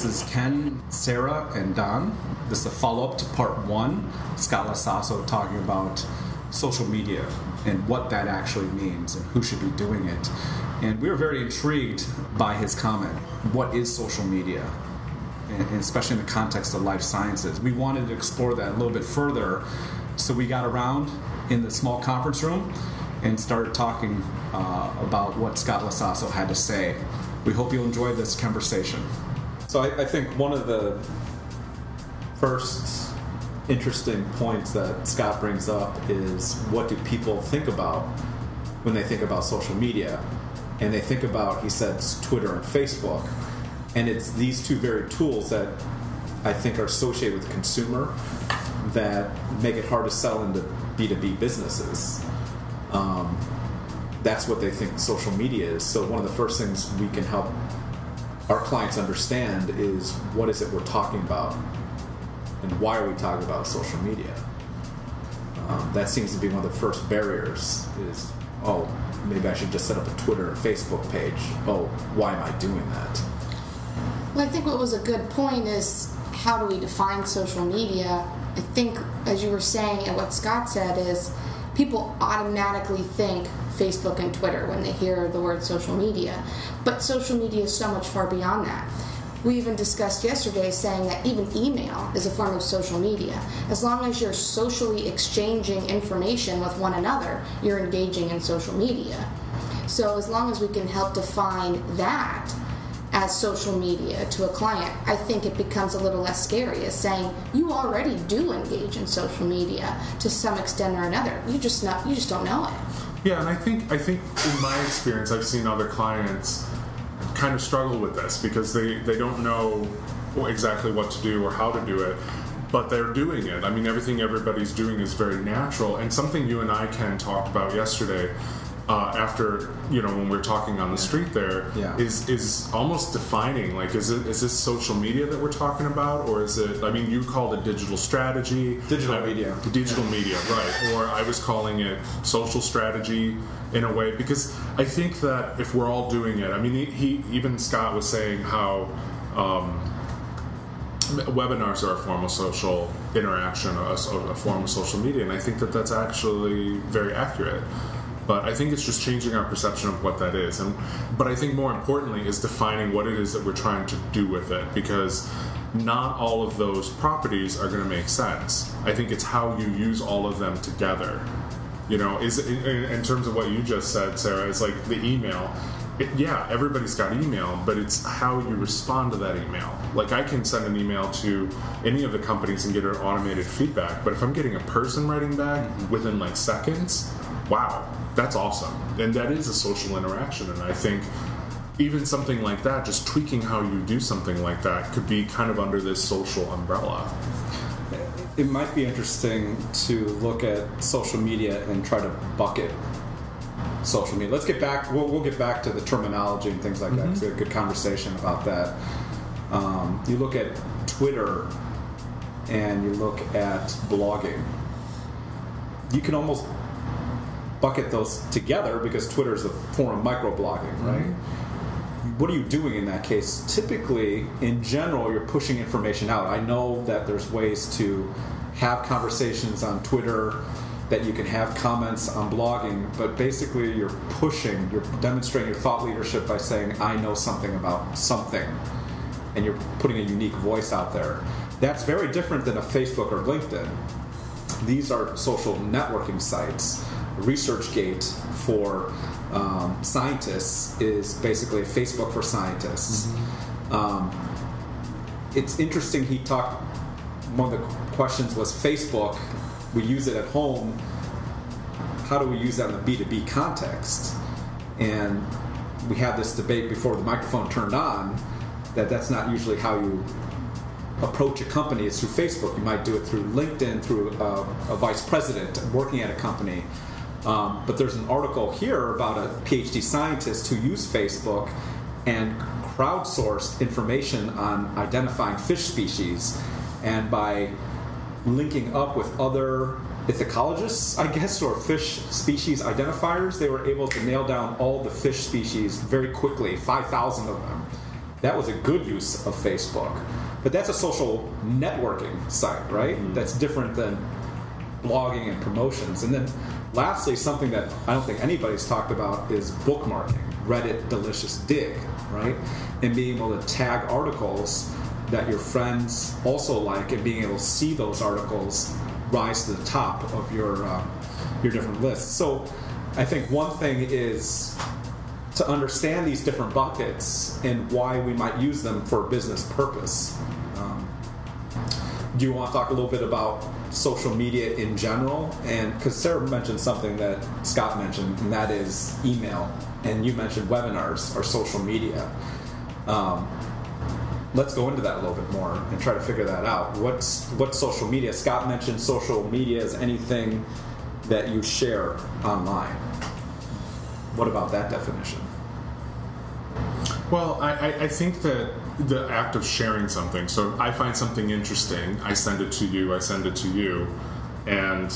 This is Ken, Sarah, and Don. This is a follow-up to part 1. Scott Lasasso talking about social media and what that actually means and who should be doing it. And we were very intrigued by his comment. What is social media? And especially in the context of life sciences. We wanted to explore that a little bit further, so we got around in the small conference room and started talking about what Scott Lasasso had to say. We hope you'll enjoy this conversation. So I think one of the first interesting points that Scott brings up is, what do people think about when they think about social media? And they think about, he says, Twitter and Facebook. And it's these two very tools that I think are associated with the consumer that make it hard to sell into B2B businesses. That's what they think social media is. So one of the first things we can help our clients understand is, what is it we're talking about? And why are we talking about social media? That seems to be one of the first barriers is, oh, maybe I should just set up a Twitter and Facebook page. Oh, why am I doing that? Well, I think what was a good point is, how do we define social media? I think, as you were saying and what Scott said, is people automatically think Facebook and Twitter when they hear the word social media. But social media is so much far beyond that. We even discussed yesterday saying that even email is a form of social media. As long as you're socially exchanging information with one another, you're engaging in social media. So as long as we can help define that as social media to a client, I think it becomes a little less scary as saying, you already do engage in social media to some extent or another. You just don't know it. Yeah, and I think in my experience, I've seen other clients kind of struggle with this because they don't know exactly what to do or how to do it, but they're doing it. I mean, everything everybody's doing is very natural, and something you and I, Ken, talked about yesterday after, when we were talking on the street there, is almost defining, like, is this social media that we're talking about, or is it, I mean, you called it digital strategy. Digital media, right. Or I was calling it social strategy in a way, because I think that if we're all doing it, I mean, even Scott was saying how webinars are a form of social interaction, a form of social media, and I think that that's actually very accurate. But I think it's just changing our perception of what that is. But I think more importantly is defining what it is that we're trying to do with it, because not all of those properties are going to make sense. I think it's how you use all of them together. Is in terms of what you just said, Sarah, it's like the email. Everybody's got email, but it's how you respond to that email. Like, I can send an email to any of the companies and get an automated feedback, but if I'm getting a person writing back within like seconds, wow, that's awesome. And that is a social interaction. And I think even something like that, just tweaking how you do something like that, could be kind of under this social umbrella. It might be interesting to look at social media and try to bucket social media. Let's get back, we'll get back to the terminology and things like that, because we had a good conversation about that. You look at Twitter and you look at blogging. You can almost bucket those together, because Twitter is a form of microblogging, right? What are you doing in that case? Typically, in general, you're pushing information out. I know that there's ways to have conversations on Twitter, that you can have comments on blogging, but basically you're demonstrating your thought leadership by saying, I know something about something, and you're putting a unique voice out there. That's very different than a Facebook or LinkedIn. These are social networking sites. ResearchGate for scientists is basically a Facebook for scientists. It's interesting, one of the questions was, Facebook, we use it at home, how do we use that in the B2B context? And we had this debate before the microphone turned on, that's not usually how you approach a company. It's through Facebook. You might do it through LinkedIn, through a vice president working at a company. But there's an article here about a PhD scientist who used Facebook and crowdsourced information on identifying fish species, and by linking up with other ethologists, I guess, or fish species identifiers, they were able to nail down all the fish species very quickly, 5,000 of them. that was a good use of Facebook. But that's a social networking site, right? That's different than blogging and promotions. And then lastly, something that I don't think anybody's talked about is bookmarking. Reddit Delicious Dig, right? And being able to tag articles that your friends also like, and being able to see those articles rise to the top of your different lists. So I think one thing is to understand these different buckets and why we might use them for a business purpose. Do you want to talk a little bit about social media in general? And because Sarah mentioned something that Scott mentioned, and that is email, and you mentioned webinars or social media. Let's go into that a little bit more and try to figure that out. What's social media? Scott mentioned social media as anything that you share online. What about that definition? Well, I think that the act of sharing something, so I find something interesting, I send it to you, and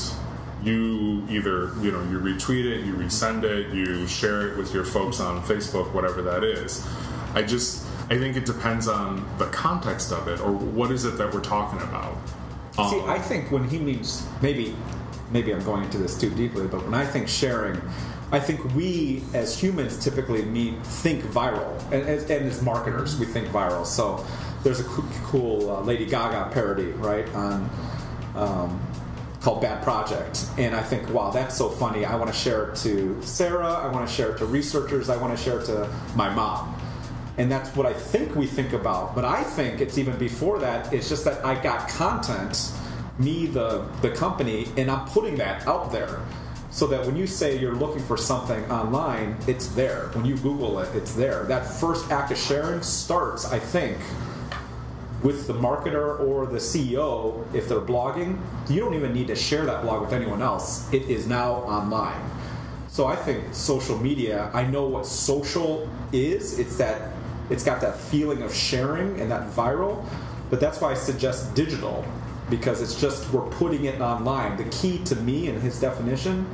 you either, you retweet it, you resend it, you share it with your folks on Facebook, whatever that is. I think it depends on the context of it, or what is it that we're talking about. See, I think when he means, maybe I'm going into this too deeply, but when I think sharing, I think we as humans typically think viral, and as marketers we think viral. So there's a cool Lady Gaga parody, right, on called Bad Project, and I think, wow, that's so funny. I want to share it to Sarah, I want to share it to researchers, I want to share it to my mom. And that's what I think we think about. But I think it's even before that. It's just that I got content, me, the company, and I'm putting that out there. So that when you say you're looking for something online, it's there. When you Google it, it's there. That first act of sharing starts, I think, with the marketer or the CEO. If they're blogging, you don't even need to share that blog with anyone else. It is now online. So I think social media, I know what social is. It's got that feeling of sharing and that viral, but that's why I suggest digital, because it's just we're putting it online. The key to me and his definition,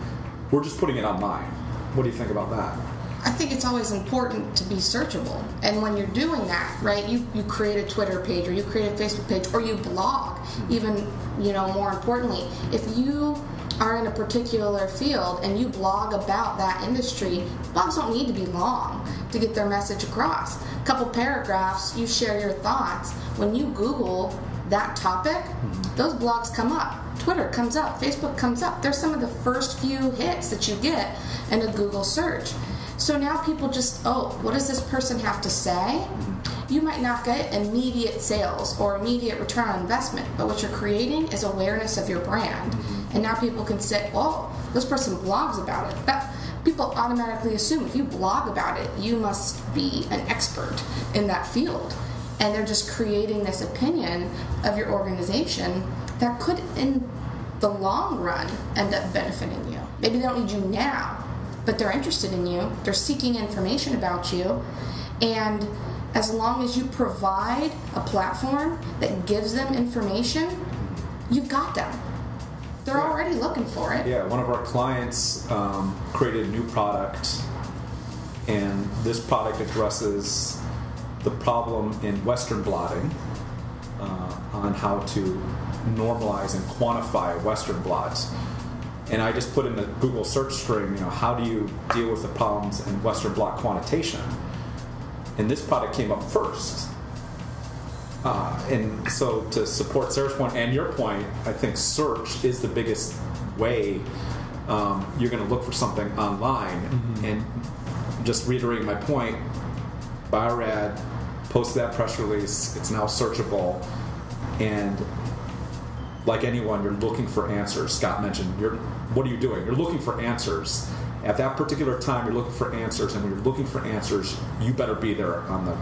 we're just putting it online. What do you think about that? I think it's always important to be searchable. And when you're doing that, right, you create a Twitter page or you create a Facebook page or you blog, even, more importantly, if you are in a particular field and you blog about that industry, blogs don't need to be long to get their message across. A couple paragraphs, you share your thoughts. When you Google that topic, those blogs come up. Twitter comes up, Facebook comes up. They're some of the first few hits that you get in a Google search. So now people just, what does this person have to say? You might not get immediate sales or immediate return on investment, but what you're creating is awareness of your brand. And now people can say, this person blogs about it. People automatically assume if you blog about it, you must be an expert in that field. And they're just creating this opinion of your organization that could, in the long run, end up benefiting you. Maybe they don't need you now, but they're interested in you. They're seeking information about you. And as long as you provide a platform that gives them information, you've got them. They're already looking for it. Yeah, one of our clients created a new product, and this product addresses the problem in Western blotting on how to normalize and quantify Western blots. And I just put in the Google search string, how do you deal with the problems in Western blot quantitation? And this product came up first. And so to support Sarah's point and your point, I think search is the biggest way you're going to look for something online. And just reiterating my point, Bio-Rad posted that press release. It's now searchable. And like anyone, you're looking for answers. Scott mentioned, what are you doing? You're looking for answers. At that particular time, you're looking for answers. And when you're looking for answers, you better be there on the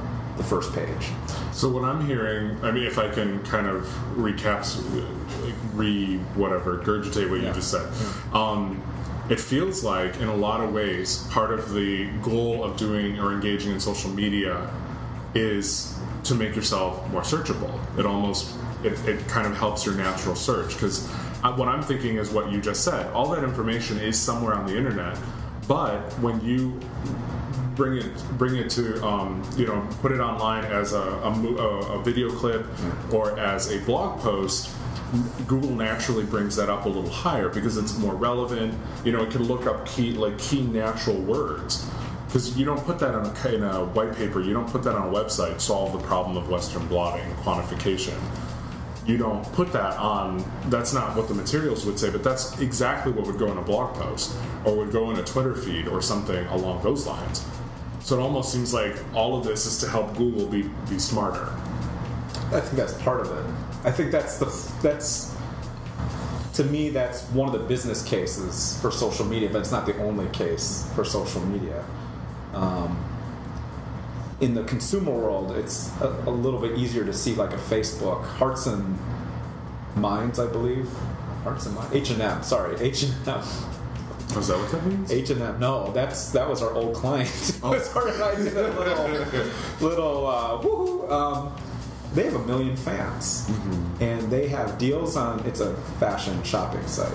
first page. So what I'm hearing, if I can kind of regurgitate what you just said. It feels like, in a lot of ways, part of the goal of doing or engaging in social media is to make yourself more searchable. It kind of helps your natural search, because what I'm thinking is what you just said. All that information is somewhere on the internet, But when you bring it to put it online as a video clip or as a blog post, Google naturally brings that up a little higher because it's more relevant. It can look up key natural words. Because you don't put that in a white paper, you don't put that on a website, solve the problem of Western blotting, quantification. You don't put that on, that's not what the materials would say, but that's exactly what would go in a blog post or would go in a Twitter feed or something along those lines. So it almost seems like all of this is to help Google be smarter. I think that's part of it. I think to me, that's one of the business cases for social media, but it's not the only case for social media. In the consumer world, it's a little bit easier to see, like a Facebook, Hearts and Minds, I believe. Hearts and Minds, H&M. Sorry, H&M. Oh, is that what that means? H&M. No, that was our old client. Oh. I did a little woohoo. They have 1 million fans, and they have deals on. It's a fashion shopping site,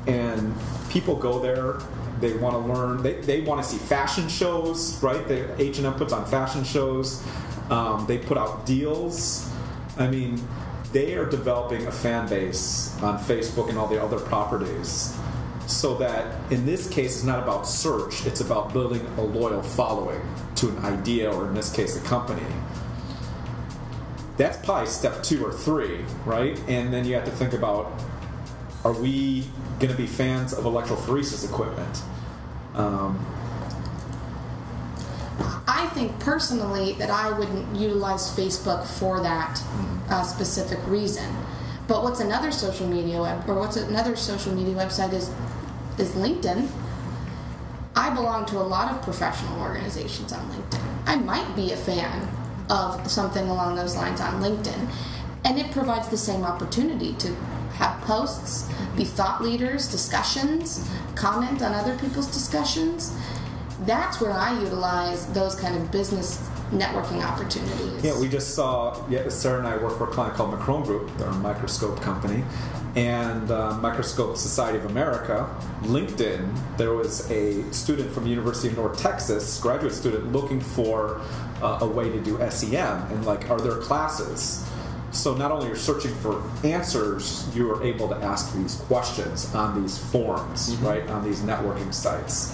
and people go there. They want to learn. They want to see fashion shows, right? H&M puts on fashion shows. They put out deals. I mean, they are developing a fan base on Facebook and all the other properties, so that in this case, it's not about search. It's about building a loyal following to an idea, or in this case, a company. That's probably step 2 or 3, right? And then you have to think about, are we going to be fans of electrophoresis equipment? I think personally that I wouldn't utilize Facebook for that specific reason. But what's another social media website is LinkedIn. I belong to a lot of professional organizations on LinkedIn. I might be a fan of something along those lines on LinkedIn, and it provides the same opportunity to have posts, be thought leaders, discussions, comment on other people's discussions. That's where I utilize those kind of business networking opportunities. Yeah, we just saw, Sarah and I work for a client called Macron Group. They're a microscope company. And Microscope Society of America, LinkedIn, there was a student from the University of North Texas, graduate student, looking for a way to do SEM. And are there classes? So not only you're searching for answers, you are able to ask these questions on these forums, right, on these networking sites.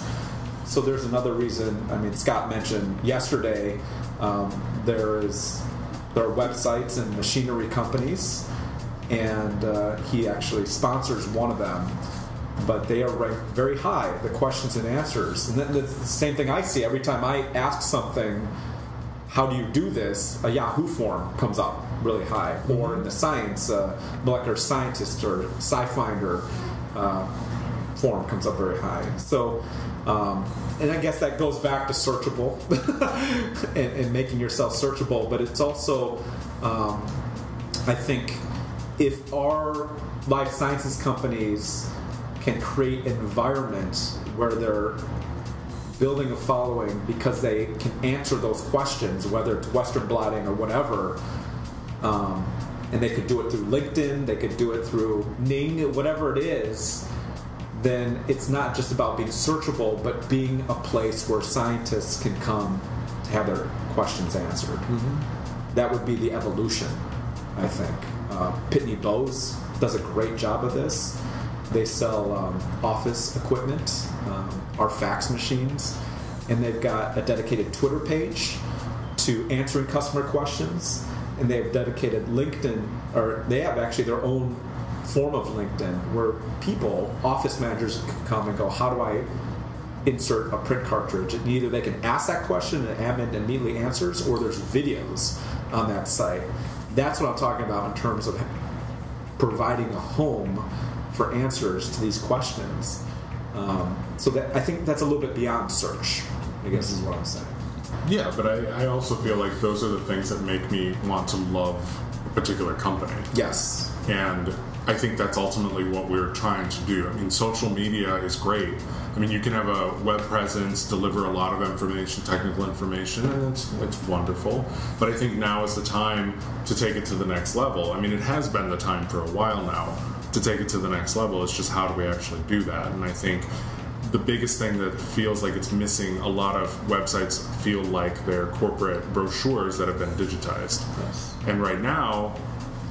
So there's another reason. I mean, Scott mentioned yesterday there are websites and machinery companies, and he actually sponsors one of them, but they are ranked very high, the questions and answers. And that's the same thing I see every time I ask something, how do you do this? A Yahoo form comes up really high, or in the science, molecular scientist or SciFinder form comes up very high. So, and I guess that goes back to searchable and making yourself searchable. But it's also, I think, if our life sciences companies can create an environment where they're building a following because they can answer those questions, whether it's Western blotting or whatever, and they could do it through LinkedIn, they could do it through Ning, whatever it is, then it's not just about being searchable, but being a place where scientists can come to have their questions answered. That would be the evolution, I think. Pitney Bowes does a great job of this. They sell office equipment, our fax machines, and they've got a dedicated Twitter page to answering customer questions, and they have dedicated LinkedIn, or they have actually their own form of LinkedIn where people, office managers, can come and go, how do I insert a print cartridge? And either they can ask that question and admin immediately answers, or there's videos on that site. That's what I'm talking about in terms of providing a home for answers to these questions. So that I think that's a little bit beyond search, I guess is what I'm saying. Yeah, but I also feel like those are the things that make me want to love a particular company. Yes. And I think that's ultimately what we're trying to do. I mean, social media is great. I mean, you can have a web presence, deliver a lot of information, technical information, and it's wonderful. But I think now is the time to take it to the next level. I mean, it has been the time for a while now to take it to the next level. It's just how do we actually do that? And I think the biggest thing that feels like it's missing. A lot of websites feel like they're corporate brochures that have been digitized. Yes. And right now,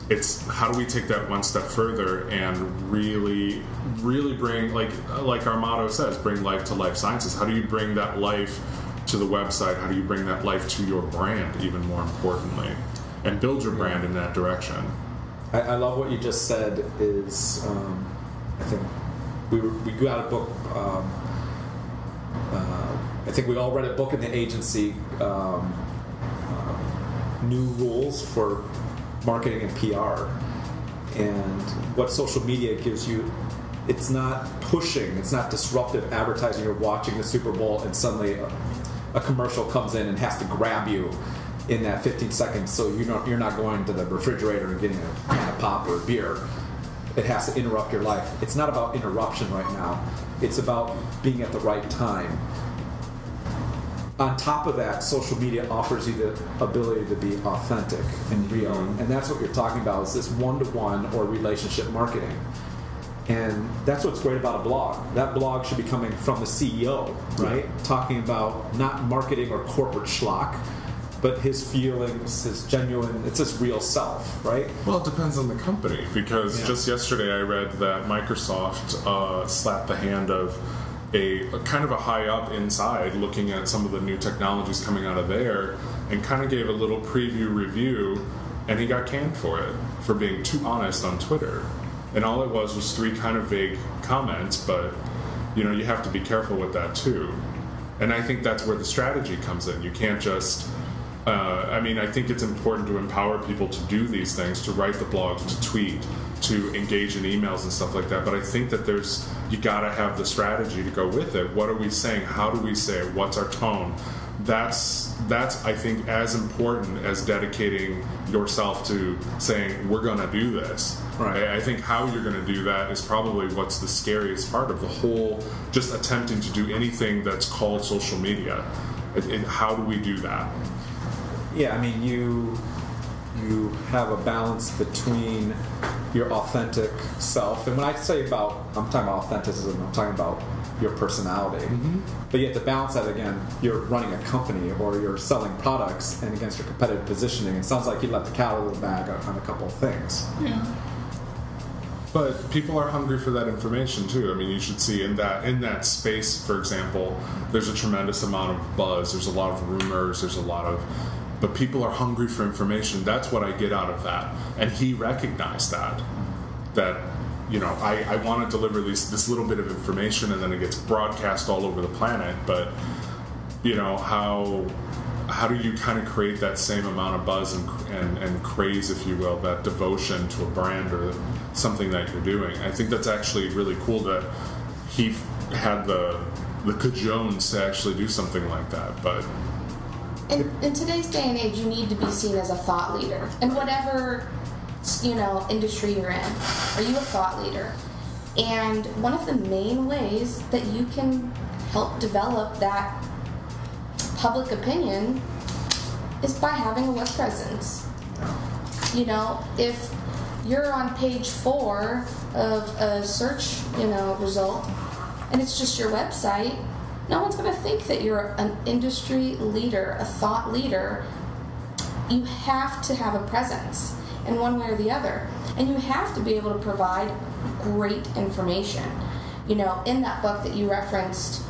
it's how do we take that one step further and really bring, like our motto says, bring life to life sciences. How do you bring that life to the website? How do you bring that life to your brand, even more importantly, and build your brand in that direction? I love what you just said. Is I think we got a book. I think we all read a book in the agency, New Rules for Marketing and PR, and what social media gives you. It's not pushing. It's not disruptive advertising. You're watching the Super Bowl and suddenly a commercial comes in and has to grab you in that 15 seconds, so you're not going to the refrigerator and getting a can of pop or a beer. It has to interrupt your life. It's not about interruption right now. It's about being at the right time. On top of that, social media offers you the ability to be authentic and real, and that's what you're talking about, is this one-to-one or relationship marketing. And that's what's great about a blog. That blog should be coming from the CEO, right? Talking about not marketing or corporate schlock, but his feelings, his genuine, it's his real self, right? Well, it depends on the company, because just yesterday I read that Microsoft slapped the hand of a kind of a high up inside looking at some of the new technologies coming out of there, and kind of gave a little preview review, and he got canned for it, for being too honest on Twitter. And all it was 3 kind of vague comments, but you have to be careful with that too. And I think that's where the strategy comes in. You can't just I think it's important to empower people to do these things, to write the blogs, to tweet, to engage in emails and stuff like that. But I think that you got to have the strategy to go with it. What are we saying? How do we say it? What's our tone? That's I think as important as dedicating yourself to saying we're going to do this. Right. I think how you're going to do that is probably what's the scariest part of the whole, just attempting to do anything that's called social media. How do we do that? Yeah, I mean, you have a balance between your authentic self, and when I say I'm talking about authenticism, I'm talking about your personality. Mm-hmm. But you have to balance that again. You're running a company or you're selling products, and against your competitive positioning. It sounds like you let the cat out of the bag on a couple of things. Yeah. But people are hungry for that information too. I mean, you should see in that space, for example, there's a tremendous amount of buzz. There's a lot of rumors. But people are hungry for information. That's what I get out of that. And he recognized that I want to deliver this little bit of information, and then it gets broadcast all over the planet. But how do you kind of create that same amount of buzz and craze, if you will, that devotion to a brand or something that you're doing? I think that's actually really cool that he had the cajones to actually do something like that. But in today's day and age, you need to be seen as a thought leader. And whatever, industry you're in, are you a thought leader? And one of the main ways that you can help develop that public opinion is by having a web presence. If you're on page 4 of a search, result, and it's just your website, no one's going to think that you're an industry leader, a thought leader. You have to have a presence in one way or the other. And you have to be able to provide great information. In that book that you referenced,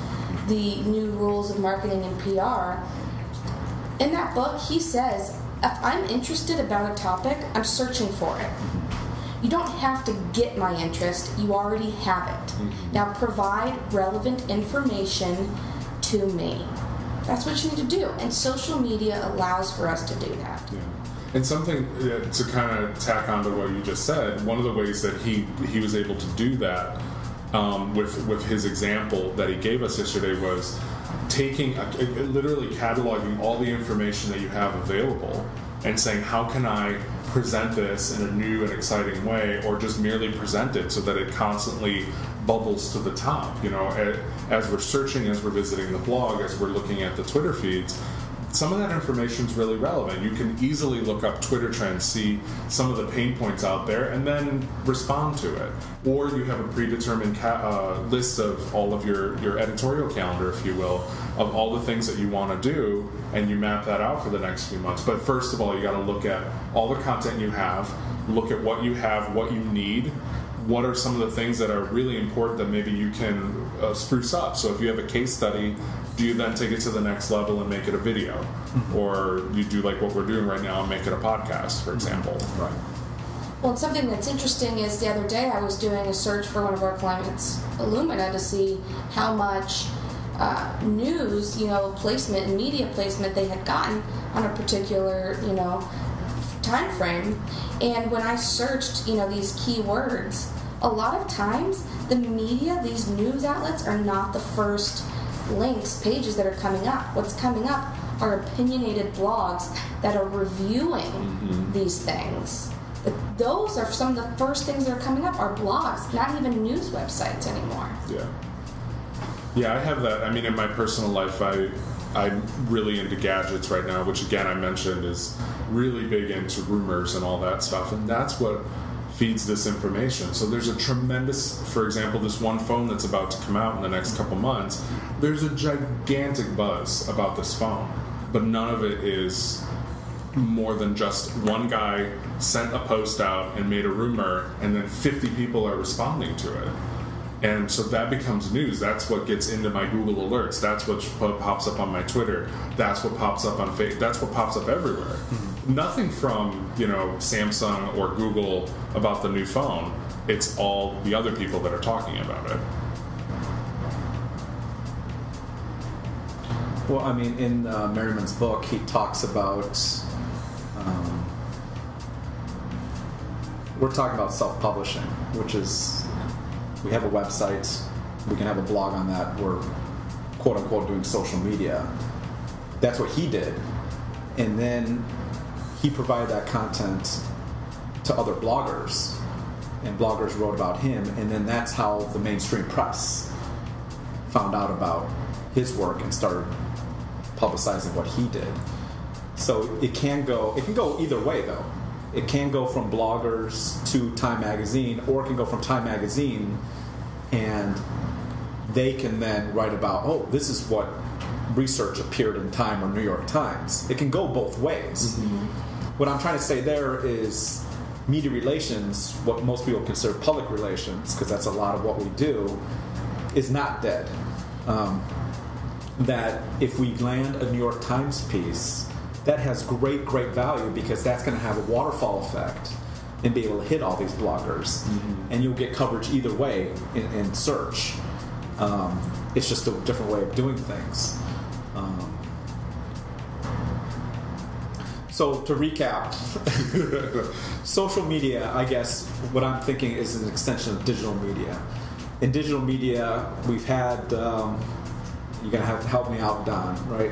The New Rules of Marketing and PR, in that book he says, if I'm interested about a topic, I'm searching for it. You don't have to get my interest, you already have it. Mm-hmm. Now provide relevant information to me. That's what you need to do, and social media allows for us to do that. Yeah. And something to kind of tack on to what you just said, one of the ways that he was able to do that with his example that he gave us yesterday was literally cataloging all the information that you have available and saying, how can I present this in a new and exciting way, or just merely present it so that it constantly bubbles to the top. As we're searching, as we're visiting the blog, as we're looking at the Twitter feeds, some of that information is really relevant. You can easily look up Twitter trends, see some of the pain points out there, and then respond to it. Or you have a predetermined list of all of your editorial calendar, if you will, of all the things that you want to do, and you map that out for the next few months. But first of all, you got to look at all the content you have, look at what you have, what you need, what are some of the things that are really important that maybe you can spruce up. So if you have a case study, do you then take it to the next level and make it a video? Mm-hmm. Or you do like what we're doing right now and make it a podcast, for example? Right. Well, and something that's interesting is the other day I was doing a search for one of our clients, Illumina, to see how much news, placement and media placement they had gotten on a particular, time frame. And when I searched, these keywords, a lot of times the media, these news outlets, are not the first links, pages that are coming up. What's coming up are opinionated blogs that are reviewing these things. But those are some of the first things that are coming up are blogs, not even news websites anymore. Yeah, I have that. I mean, in my personal life, I'm really into gadgets right now, which again I mentioned is really big into rumors and all that stuff, and that's what feeds this information. So there's a tremendous, for example, this one phone that's about to come out in the next couple months, there's a gigantic buzz about this phone, but none of it is more than just one guy sent a post out and made a rumor, and then 50 people are responding to it. And so that becomes news. That's what gets into my Google alerts. That's what pops up on my Twitter. That's what pops up on Facebook. That's what pops up everywhere. Mm-hmm. Nothing from, Samsung or Google about the new phone. It's all the other people that are talking about it. Well, I mean, in Merriman's book, he talks about... we're talking about self-publishing, which is... We have a website, we can have a blog on that, we're quote-unquote doing social media. That's what he did. And then he provided that content to other bloggers, and bloggers wrote about him, and then that's how the mainstream press found out about his work and started publicizing what he did. So it can go either way, though. It can go from bloggers to Time Magazine, or it can go from Time Magazine and they can then write about, this is what research appeared in Time or New York Times. It can go both ways. Mm-hmm. What I'm trying to say there is media relations, what most people consider public relations, because that's a lot of what we do, is not dead. That if we land a New York Times piece, that has great value, because that's going to have a waterfall effect and be able to hit all these bloggers. Mm-hmm. And you'll get coverage either way in search. It's just a different way of doing things. So to recap, social media, I guess, what I'm thinking is an extension of digital media. In digital media, we've had, you're going to have to help me out, Don, right?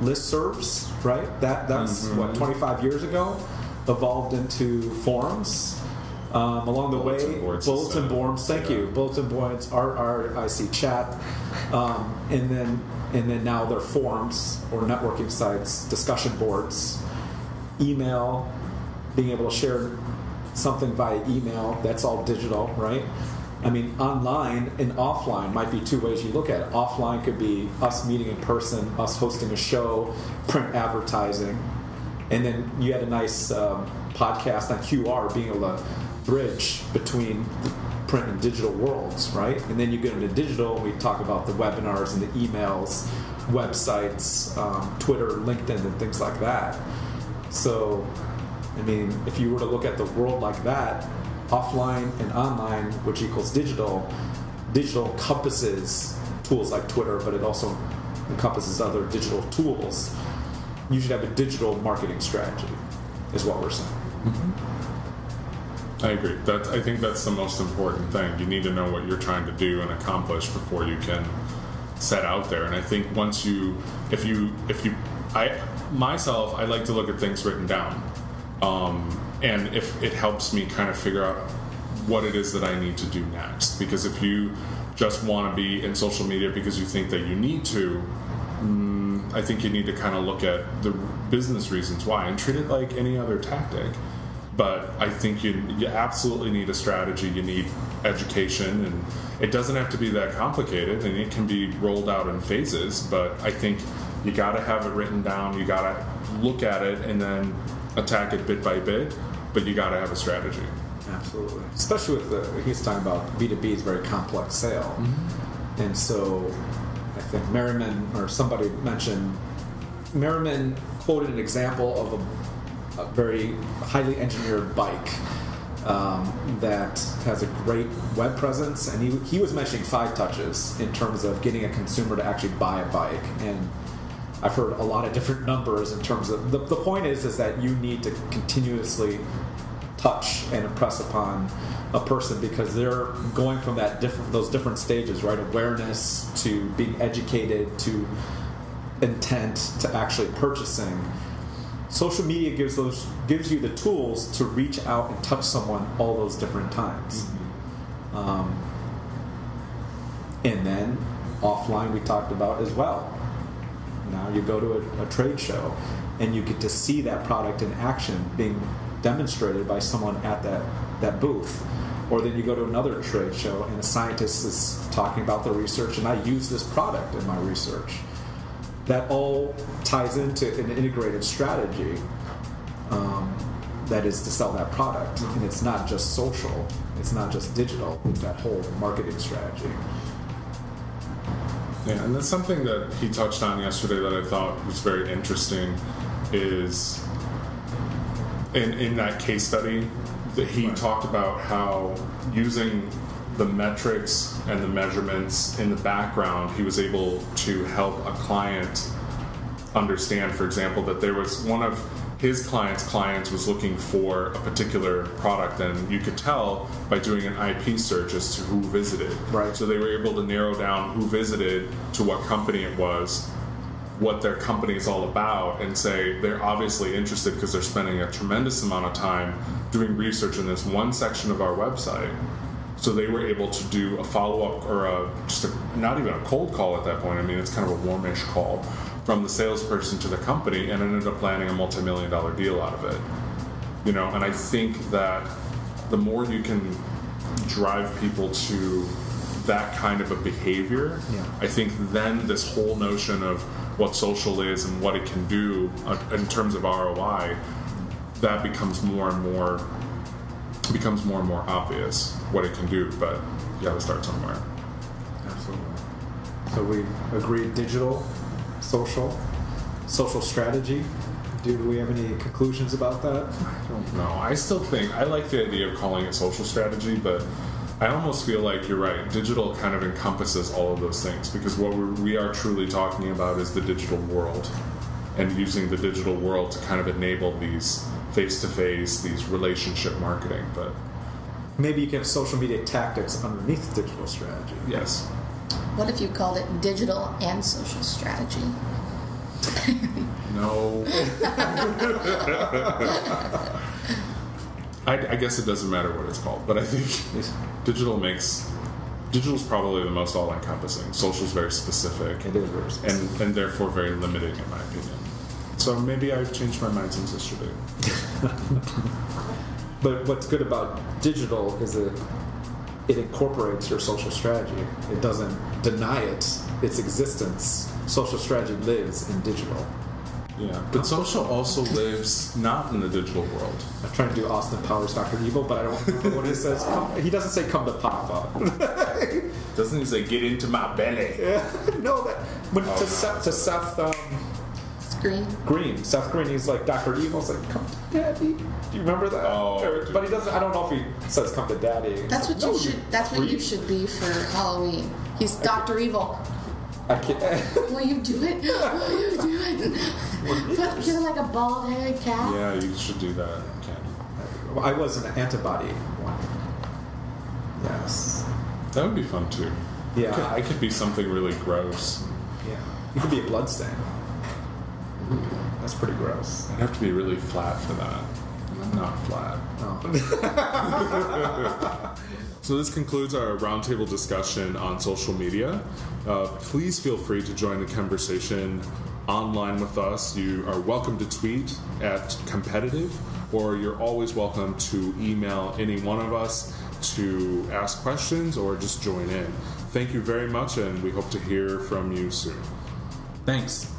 Listservs, right? That's 25 years ago, evolved into forums. Along the way, bulletin boards. Thank you. Bulletin boards, RIC chat, and then now they're forums or networking sites, discussion boards, email, being able to share something via email. That's all digital, right? I mean, online and offline might be two ways you look at it. Offline could be us meeting in person, us hosting a show, print advertising, and then you had a nice podcast on QR, being able to bridge between the print and digital worlds, right? And then you get into digital, and we talk about the webinars and the emails, websites, Twitter, LinkedIn, and things like that. So, I mean, if you were to look at the world like that, offline and online, which equals digital encompasses tools like Twitter, but it also encompasses other digital tools. You should have a digital marketing strategy, is what we're saying. Mm-hmm. I agree. I think that's the most important thing. You need to know what you're trying to do and accomplish before you can set out there. And I think once I like to look at things written down. And if it helps me kind of figure out what it is that I need to do next. Because if you just want to be in social media because you think that you need to, I think you need to kind of look at the business reasons why and treat it like any other tactic. But I think you absolutely need a strategy. You need education, and it doesn't have to be that complicated, and it can be rolled out in phases. But I think you got to have it written down. You got to look at it and then attack it bit by bit. But you got to have a strategy. Absolutely, especially with he's talking about B2B is a very complex sale, and so I think Merriman or somebody mentioned Merriman quoted an example of a very highly engineered bike that has a great web presence, and he was mentioning 5 touches in terms of getting a consumer to actually buy a bike. And I've heard a lot of different numbers in terms of the point is that you need to continuously touch and impress upon a person because they're going from those different stages, right? Awareness to being educated to intent to actually purchasing. Social media gives you the tools to reach out and touch someone all those different times. And then offline we talked about as well. Now you go to a trade show and you get to see that product in action being demonstrated by someone at that booth. Or then you go to another trade show and a scientist is talking about the research and I use this product in my research. That all ties into an integrated strategy that is to sell that product. And it's not just social, it's not just digital, it's that whole marketing strategy. Yeah, and that's something that he touched on yesterday that I thought was very interesting is in that case study that he talked about how using the metrics and the measurements in the background, he was able to help a client understand, for example, that there was one of his clients was looking for a particular product, and you could tell by doing an IP search as to who visited. Right. So they were able to narrow down who visited, to what company it was, what their company is all about, and say they're obviously interested because they're spending a tremendous amount of time doing research in this one section of our website. So they were able to do a follow-up or not even a cold call at that point. I mean, it's kind of a warmish call from the salesperson to the company, and ended up landing a multi-million-dollar deal out of it. You know, and I think that the more you can drive people to that kind of a behavior, I think then this whole notion of what social is and what it can do in terms of ROI, that becomes more and more obvious what it can do, but you got to start somewhere. Absolutely. So we agreed digital, social strategy. Do we have any conclusions about that? I don't know. I still think I like the idea of calling it social strategy, but I almost feel like you're right. Digital kind of encompasses all of those things because what we are truly talking about is the digital world and using the digital world to kind of enable these face-to-face, these relationship marketing. But maybe you can have social media tactics underneath digital strategy. Yes. What if you called it digital and social strategy? No. I guess it doesn't matter what it's called, but I think digital's probably the most all-encompassing. Social's very specific. It is very specific. And therefore very limiting, in my opinion. So maybe I've changed my mind since yesterday. But what's good about digital is that it incorporates your social strategy. It doesn't deny its existence. Social strategy lives in digital. Yeah, but social also lives not in the digital world. I'm trying to do Austin Powers Dr. Evil, but I don't remember what it says. He doesn't say come to Papa. Doesn't he say get into my belly? Yeah. No, to Seth Green. Seth Green, he's like Dr. Evil's like, come to Daddy. Do you remember that? Oh, but he doesn't. I don't know if he says come to Daddy. That's what you should. That's what you should be for Halloween. He's Dr. Evil. I can't. Will you do it? Will you do it? Get like a bald-headed cat. Yeah, you should do that. Okay. Well, I was an antibody one. Yes. That would be fun too. Yeah. I could be something really gross. Yeah. You could be a bloodstain. That's pretty gross. I'd have to be really flat for that. I'm not flat. Oh. So this concludes our roundtable discussion on social media. Please feel free to join the conversation online with us, you are welcome to tweet at competitive, or you're always welcome to email any one of us to ask questions or just join in. Thank you very much, and we hope to hear from you soon. Thanks.